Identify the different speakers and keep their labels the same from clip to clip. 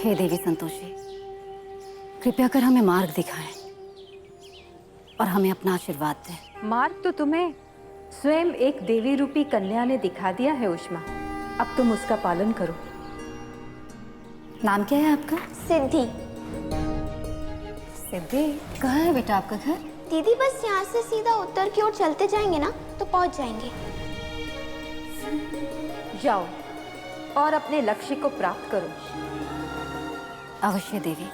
Speaker 1: हे देवी संतोषी, कृपया कर हमें मार्ग दिखाएं और हमें अपना आशीर्वाद दें।
Speaker 2: मार्ग तो तुम्हें स्वयं एक देवी रूपी कन्या ने दिखा दिया है उष्मा, अब तुम उसका पालन करो।
Speaker 1: नाम क्या है आपका?
Speaker 3: सिद्धि।
Speaker 1: सिद्धि, कहाँ है बेटा आपका घर?
Speaker 3: दीदी बस यहाँ से सीधा उत्तर की ओर चलते जाएंगे ना तो पहुँच जाएंगे।
Speaker 2: जाओ और अपने लक्ष्य को प्राप्त करो।
Speaker 1: अवश्य देवी।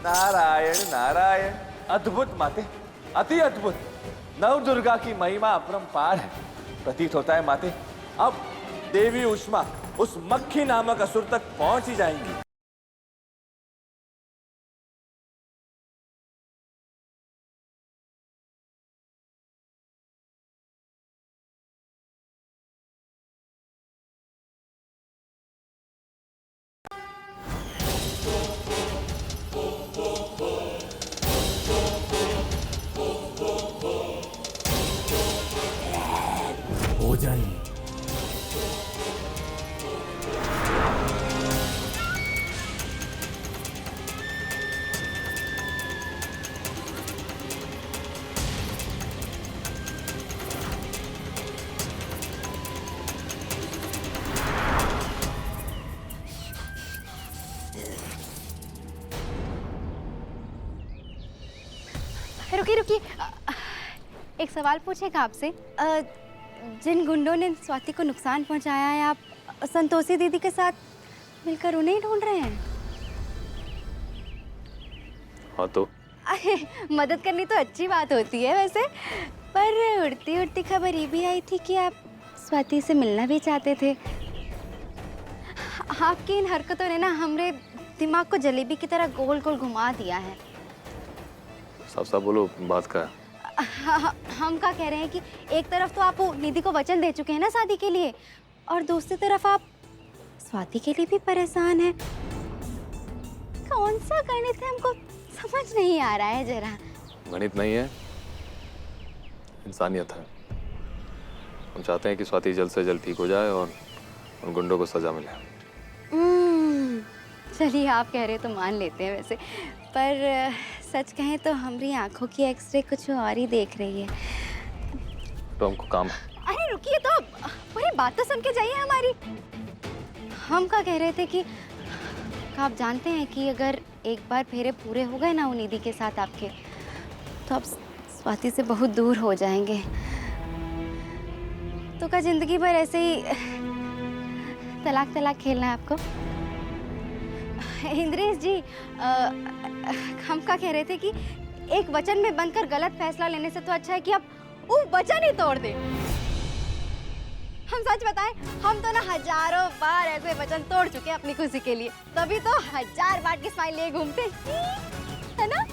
Speaker 4: नारायण नारायण, अद्भुत माते, अति अद्भुत। नव दुर्गा की महिमा अपरंपार है। प्रतीत होता है माते, अब देवी उष्मा उस मक्खी नामक असुर तक पहुंच ही जाएंगी।
Speaker 5: हो जाएंगे।
Speaker 6: रुकिए रुकिए, एक सवाल पूछेगा आपसे। जिन गुंडों ने स्वाति को नुकसान पहुंचाया है, आप संतोषी दीदी के साथ मिलकर उन्हें ही ढूंढ रहे हैं?
Speaker 7: हाँ तो
Speaker 6: अरे मदद करनी तो अच्छी बात होती है वैसे, पर उड़ती उड़ती खबर ये भी आई थी कि आप स्वाति से मिलना भी चाहते थे। आपकी इन हरकतों ने ना हमारे दिमाग को जलेबी की तरह गोल गोल घुमा दिया है।
Speaker 7: साफ साफ बोलो, बात का है?
Speaker 6: हम क्या कह रहे हैं कि एक तरफ तो आप निधि को वचन दे चुके हैं ना शादी के लिए, और दूसरी तरफ आप स्वाति के लिए भी परेशान हैं। कौन सा गणित है, हमको समझ नहीं आ रहा है जरा।
Speaker 7: गणित नहीं है, इंसानियत है। हम चाहते हैं कि स्वाति जल्द से जल्द ठीक हो जाए और उन गुंडों को सजा मिले।
Speaker 6: चलिए, आप कह रहे तो मान लेते हैं वैसे, पर सच कहें तो हमारी आंखों की एक्सरे कुछ और ही देख रही है।
Speaker 7: तो हमको काम है।
Speaker 6: अरे रुकिए तो, पूरी बात तो सुन के जाइए हमारी। हम क्या कह रहे थे कि आप जानते हैं कि अगर एक बार फेरे पूरे हो गए ना उन निधि के साथ आपके, तो आप स्वाति से बहुत दूर हो जाएंगे। तो क्या जिंदगी भर ऐसे ही तलाक तलाक खेलना है आपको? इंद्रेश जी, हम क्या कह रहे थे कि एक वचन में बंधकर गलत फैसला लेने से तो अच्छा है कि आप वो वचन ही तोड़ दें। हम सच बताएं, हम तो ना हजारों बार ऐसे वचन तोड़ चुके हैं अपनी खुशी के लिए, तभी तो 1000 बार की स्माइल लिए घूमते है ना।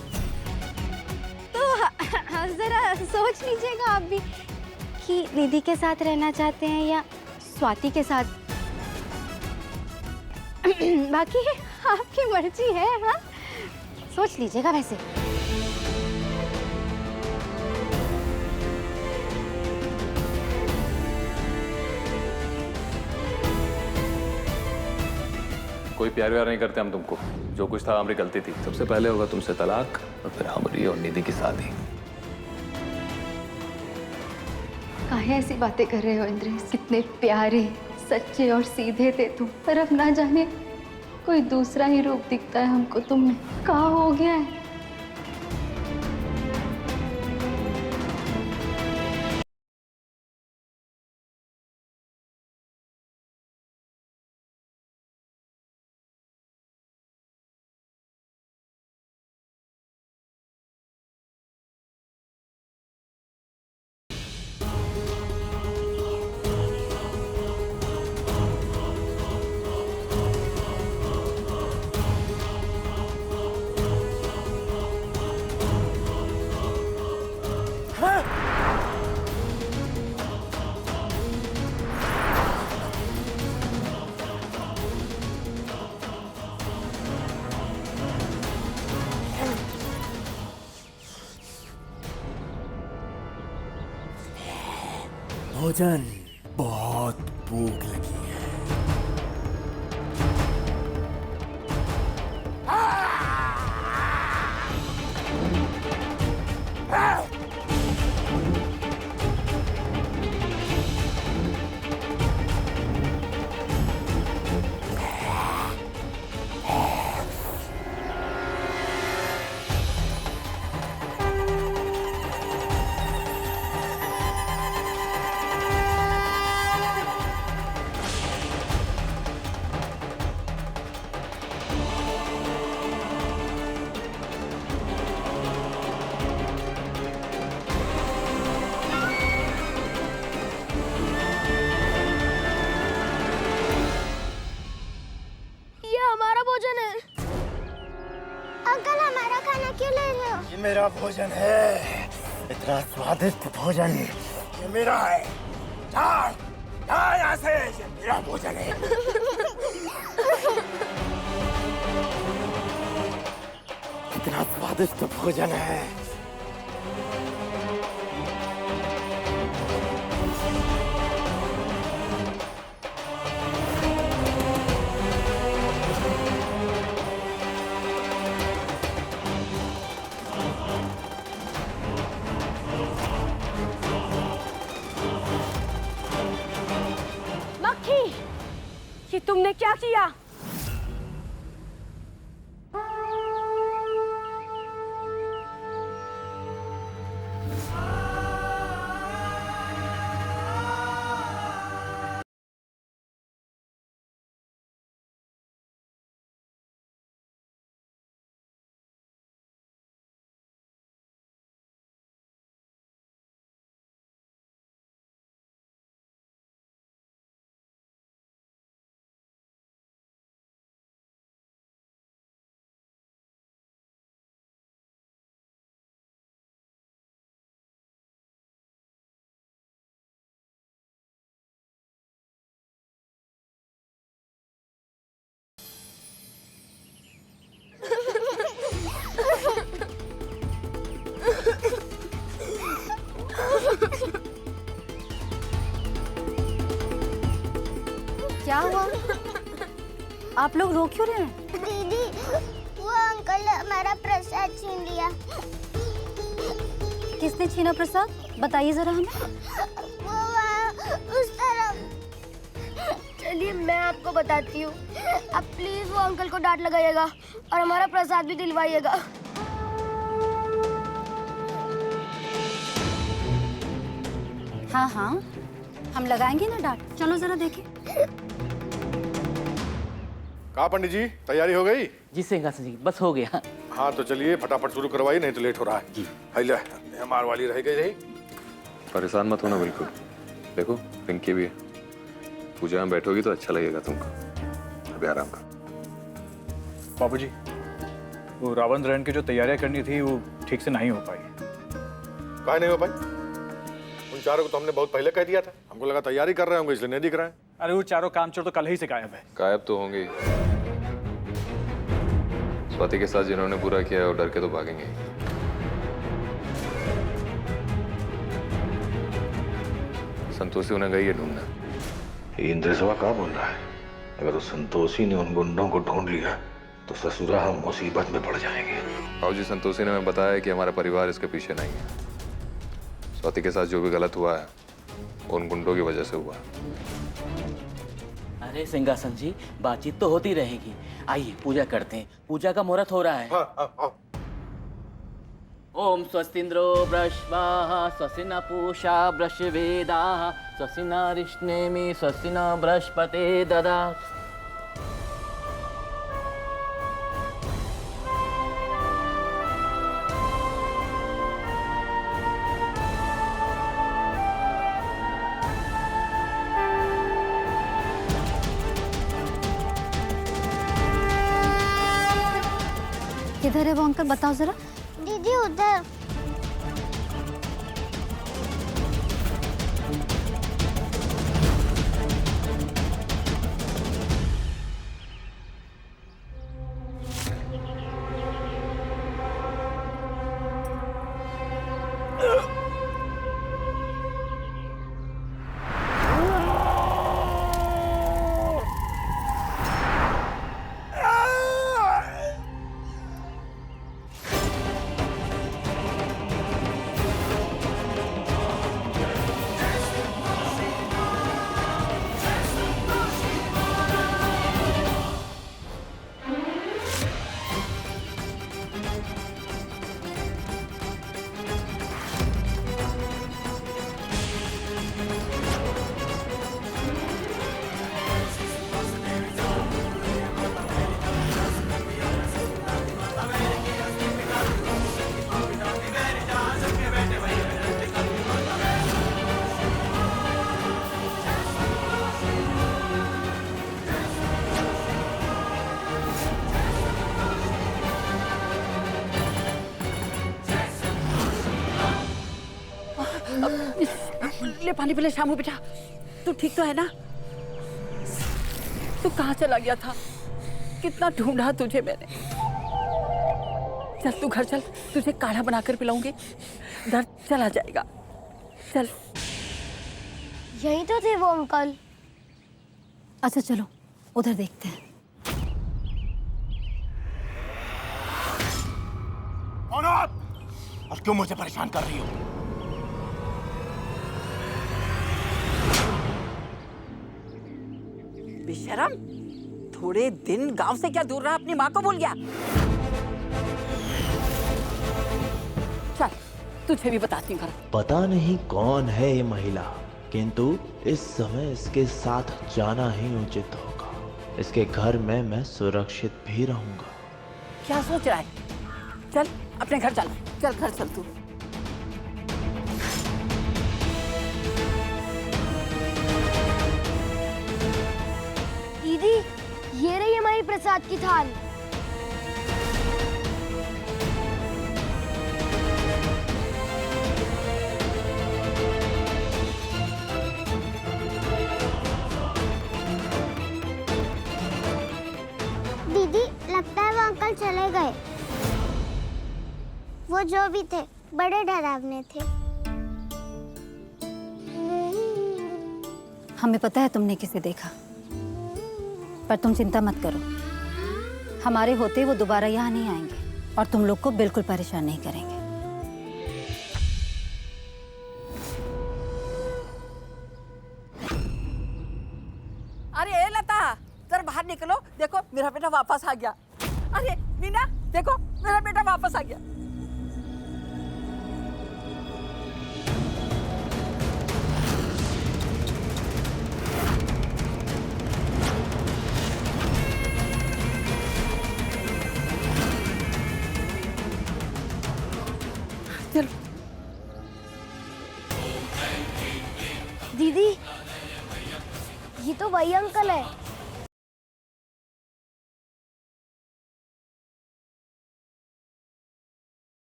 Speaker 6: तो जरा सोच लीजिएगा आप भी कि निधि के साथ रहना चाहते हैं या स्वाति के साथ। बाकी आपकी मर्जी है। हाँ, सोच लीजिएगा वैसे।
Speaker 7: कोई प्यार व्यार नहीं करते हम तुमको। जो कुछ था हमारी गलती थी। सबसे पहले होगा तुमसे तलाक और फिर हमारी और निधि की शादी।
Speaker 6: काहे ऐसी बातें कर रहे हो इंद्रेश? कितने प्यारे, सच्चे और सीधे थे तुम, पर अब ना जाने कोई दूसरा ही रूप दिखता है हमको तुम में। क्या हो गया है?
Speaker 5: भोजन, बहुत भूख लगी है।
Speaker 3: ये हमारा भोजन है। अंकल हमारा खाना क्यों ले रहे हो?
Speaker 5: ये मेरा भोजन है, इतना स्वादिष्ट भोजन ये मेरा है। जा यहाँ से, ये मेरा भोजन है। इतना स्वादिष्ट भोजन है।
Speaker 3: मक्खी, ये तुमने क्या किया?
Speaker 1: क्या हुआ? आप लोग रो क्यों रहे हैं?
Speaker 3: दीदी, वो अंकल ने हमारा प्रसाद छीन लिया।
Speaker 1: किसने छीना प्रसाद? बताइए जरा हमें।
Speaker 3: वो वहाँ उस तरफ। चलिए मैं आपको बताती हूँ। आप प्लीज वो अंकल को डांट लगाइएगा और हमारा प्रसाद भी दिलवाइएगा।
Speaker 1: हाँ हाँ, हम लगाएंगे ना डांट। चलो जरा देखें।
Speaker 8: कहा पंडित जी, तैयारी हो गई?
Speaker 9: जी सिंहासन जी, बस हो गया।
Speaker 8: हाँ तो चलिए फटाफट शुरू करवाइए, नहीं तो लेट हो रहा है।
Speaker 9: जी।
Speaker 8: हैला, हमार वाली रह गई रही।
Speaker 7: परेशान मत होना बिल्कुल। देखो पिंकी भी है, पूजा में बैठोगी तो अच्छा लगेगा तुमको। अभी आराम कर।
Speaker 10: बाबूजी, वो रावण दहन की जो तैयारियां करनी थी वो ठीक से नहीं हो पाई।
Speaker 8: काहे नहीं हो पाई? उन चारों को तो हमने बहुत पहले कह दिया था। हमको लगा तैयारी कर रहे होंगे इसलिए नहीं दिख रहा है।
Speaker 10: अरे वो चारों कामचोर तो कल ही से गायब है।
Speaker 7: गायब तो होंगे ही। स्वाति के साथ जिन्होंने बुरा किया है वो डर के तो भागेंगे ही। संतोषी उन्हें गई है ढूंढना।
Speaker 11: इंद्रसभा क्या बोल रहा है? अगर उस संतोषी ने उन गुंडों को ढूंढ लिया तो ससुरा हम मुसीबत में पड़ जाएंगे।
Speaker 7: बाबूजी, संतोषी ने हमें बताया कि हमारा परिवार इसके पीछे नहीं है। स्वाति के साथ जो भी गलत हुआ है वो उन गुंडों की वजह से हुआ है।
Speaker 9: अरे सिंहासन जी, बातचीत तो होती रहेगी। आइए पूजा करते हैं, पूजा का मुहूर्त हो रहा है।
Speaker 8: हाँ।
Speaker 9: ओम स्वस्तिन्द्रो बृहस्पतिः स्वस्ति न पूषा वृषवेदाः स्वस्ति न रिष्णेमि स्वस्ति न बृहस्पतिर्दधातु ददातु।
Speaker 1: किधर है वो अंकल, बताओ जरा।
Speaker 3: दीदी उधर।
Speaker 12: ले पानी पी ले शामू बेटा। तू ठीक तो है ना? तू कहाँ चला गया था? कितना ढूंढा तुझे मैंने। चल तू घर चल, तुझे काढ़ा बनाकर पिलाऊंगी, दर्द चला जाएगा। चल।
Speaker 3: यही तो थे वो अंकल।
Speaker 1: अच्छा चलो उधर देखते हैं।
Speaker 5: कौन हो आप? और क्यों मुझे परेशान कर रही हो?
Speaker 12: बेशरम, थोड़े दिन गांव से क्या दूर रहा, अपनी माँ को भूल गया। चल तुझे भी बताती हूँ।
Speaker 13: पता नहीं कौन है ये महिला, किंतु इस समय इसके साथ जाना ही उचित होगा। इसके घर में मैं सुरक्षित भी रहूंगा।
Speaker 12: क्या सोच रहा है? चल अपने घर चल, चल घर चल तू।
Speaker 3: दीदी, ये रही हमारी प्रसाद की थाल।
Speaker 14: दीदी, लगता है वो अंकल चले गए। वो जो भी थे बड़े डरावने थे।
Speaker 1: हमें पता है तुमने किसे देखा, पर तुम चिंता मत करो। हमारे होते वो दोबारा यहाँ नहीं आएंगे और तुम लोग को बिल्कुल परेशान नहीं करेंगे।
Speaker 12: अरे ए लता, जरा बाहर निकलो। देखो मेरा बेटा वापस आ गया। अरे मीना, देखो मेरा बेटा वापस आ गया। चलो।
Speaker 3: दीदी, ये तो वही अंकल है।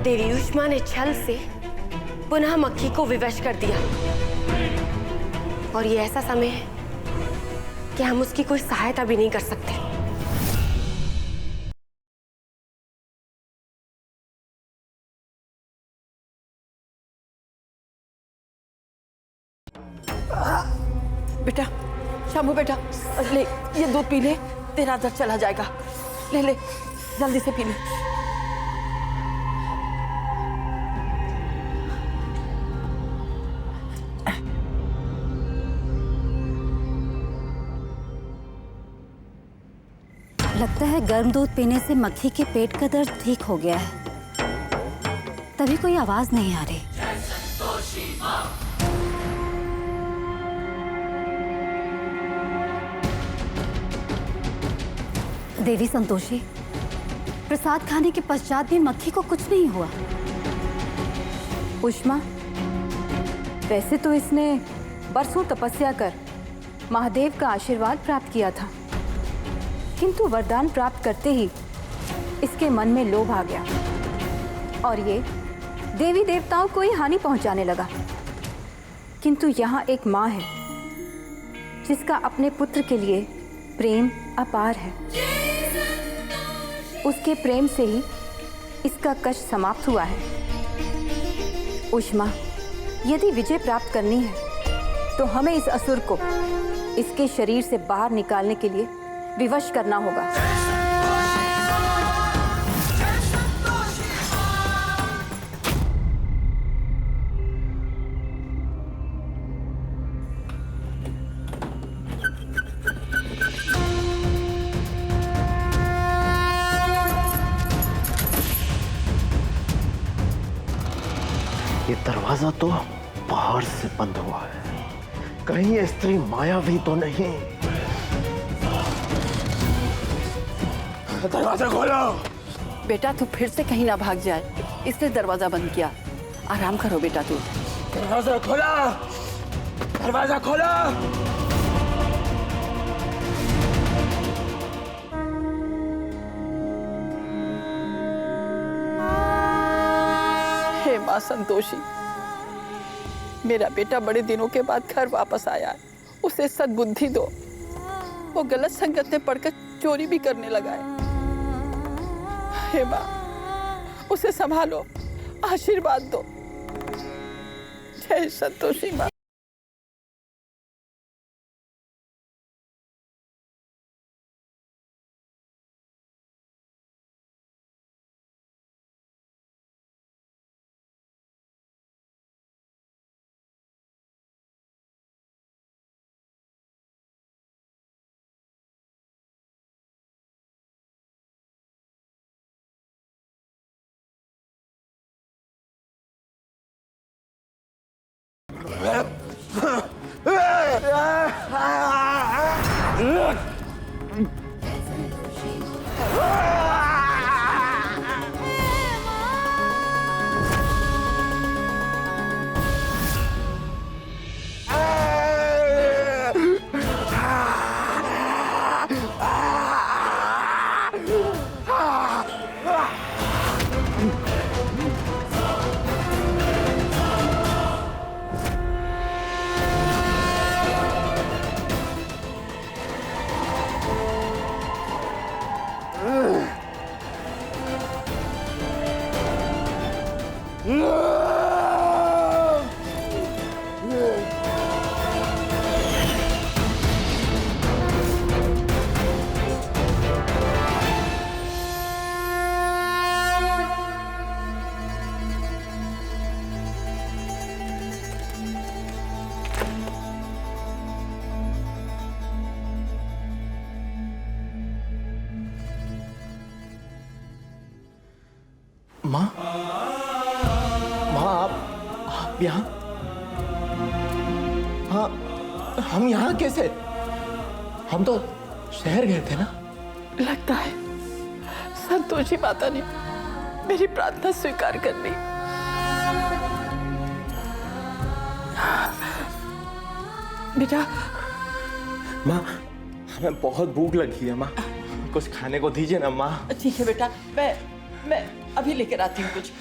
Speaker 15: देवी उष्मा ने छल से पुनः मक्खी को विवश कर दिया और ये ऐसा समय है कि हम उसकी कोई सहायता भी नहीं कर सकते।
Speaker 12: बेटा, शामू बेटा, ले ये दूध पी ले, तेरा दर्द चला जाएगा। ले ले, जल्दी से पी ले।
Speaker 1: लगता है गर्म दूध पीने से मक्खी के पेट का दर्द ठीक हो गया है, तभी कोई आवाज नहीं आ रही। देवी संतोषी, प्रसाद खाने के पश्चात भी मक्खी को कुछ नहीं हुआ।
Speaker 2: उष्मा, वैसे तो इसने बरसों तपस्या कर महादेव का आशीर्वाद प्राप्त किया था, किंतु वरदान प्राप्त करते ही इसके मन में लोभ आ गया और ये देवी देवताओं को ही हानि पहुंचाने लगा। किंतु यहाँ एक माँ है जिसका अपने पुत्र के लिए प्रेम अपार है। उसके प्रेम से ही इसका कष्ट समाप्त हुआ है। उष्मा, यदि विजय प्राप्त करनी है तो हमें इस असुर को इसके शरीर से बाहर निकालने के लिए विवश करना होगा।
Speaker 13: ये दरवाजा तो बाहर से बंद हुआ है, कहीं ये स्त्री मायावी तो नहीं।
Speaker 5: दरवाजा खोलो।
Speaker 12: बेटा तू फिर से कहीं ना भाग जाए, इसने दरवाजा बंद किया। आराम करो बेटा तू।
Speaker 5: दरवाजा खोला, दरवाजा खोला।
Speaker 12: हे माँ संतोषी, मेरा बेटा बड़े दिनों के बाद घर वापस आया है, उसे सद्बुद्धि दो। वो गलत संगत में पड़कर चोरी भी करने लगा है। हे माँ, उसे संभालो, आशीर्वाद दो। जय संतोषी माँ।
Speaker 13: माँ, माँ आप यहाँ? हाँ, हम यहाँ कैसे? हम तो शहर गए थे ना?
Speaker 12: लगता है संतोषी माता ने मेरी प्रार्थना स्वीकार कर ली। बेटा,
Speaker 13: माँ हमें बहुत भूख लगी है। माँ कुछ खाने को दीजिए ना। माँ
Speaker 12: ठीक है बेटा, मैं अभी लेकर आती हूँ कुछ।